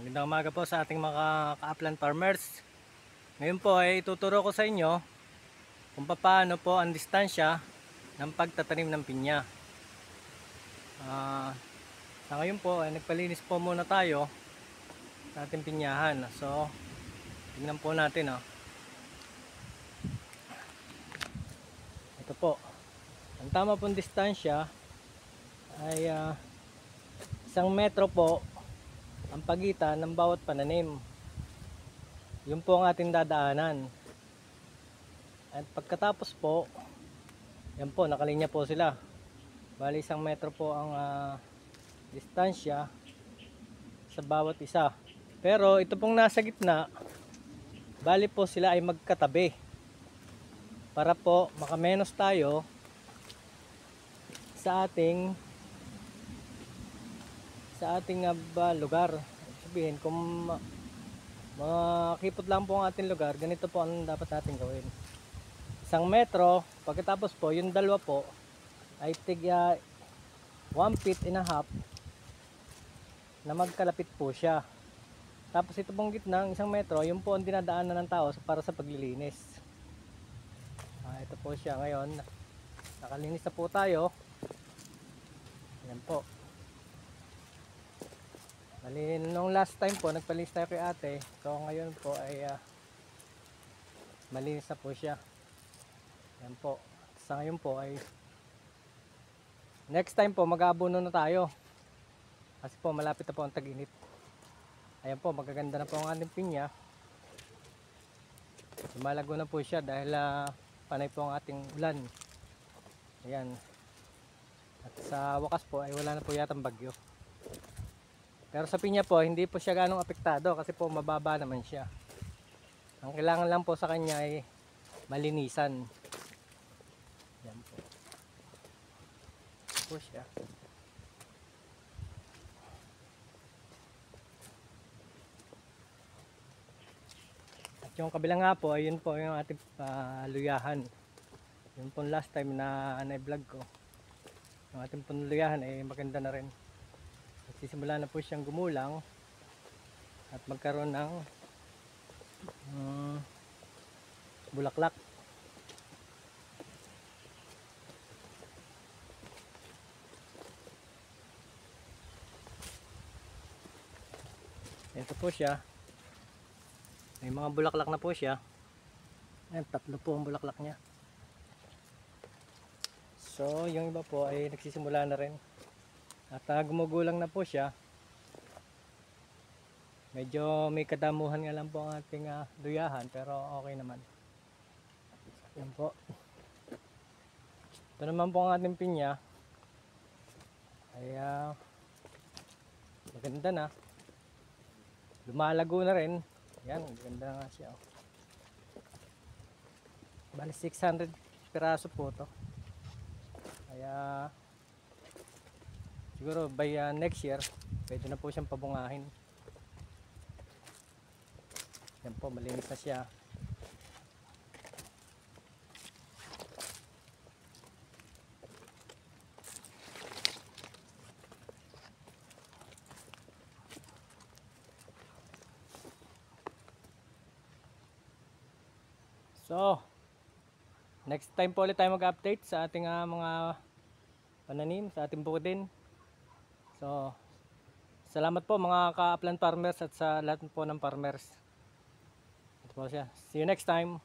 Magandang umaga po sa ating mga ka-upland farmers. Ngayon po ay ituturo ko sa inyo kung paano po ang distansya ng pagtatanim ng pinya. Sa ngayon po ay nagpalinis po muna tayo sa ating pinyahan. So, tingnan po natin. Ito po. Ang tama pong distansya ay 1 metro po ang pagitan ng bawat pananim. Yun po ang ating dadaanan. At pagkatapos po, yan po, nakalinya po sila. Bali 1 metro po ang distansya sa bawat isa. Pero ito pong nasa gitna, bali po sila ay magkatabi. Para po makamenos tayo sa ating lugar. Sabihin, kung makipot lang po ang ating lugar, ganito po ang dapat natin gawin. 1 metro, pagkatapos po, yung dalawa po ay tiga 1.5 feet na magkalapit po siya. Tapos ito pong gitna, 1 metro, yun po ang dinadaanan ng tao para sa paglilinis. Ito po siya ngayon. Nakalinis na po tayo. Ayan po. Nung last time po, nagpalinis tayo kay ate. So ngayon po ay malinis na po siya. Yan po. Sa ngayon po ay next time po mag-aabono na tayo. Kasi po malapit na po ang tag-init. Ayan po, magaganda na po ang ating pinya. Lumalago na po siya dahil panay po ang ating ulan. Ayan. At sa wakas po ay wala na po yatang bagyo. Pero sa pinya po, hindi po siya ganong apektado kasi po mababa naman siya. Ang kailangan lang po sa kanya ay malinisan. Yan po. Ito po siya. At yung kabila nga po, ayun po yung ating luyahan. Yun po last time na na-vlog ko. Yung ating luyahan ay maganda na rin. Sisimula na po siyang gumulang at magkaroon ng bulaklak. Ito po siya. May mga bulaklak na po siya. Ayan, 3 po ang bulaklak niya. So yung iba po ay nagsisimula na rin. At gumugulang na po siya. Medyo may kadamuhan nga lang po ang ating luyahan, pero okay naman. Yan po. Ito naman po ang ating pinya. Ay maganda na. Lumalago na rin. Yan, maganda nga siya. Bali 600 piraso po to. Kaya siguro by next year pwede na po siyang pabungahin. Yan po, malinis na siya. So next time po ulit tayo mag-update sa ating mga pananim, sa ating bukidin. So, salamat po mga ka-upland farmers at sa lahat po ng farmers. Ito po siya. See you next time.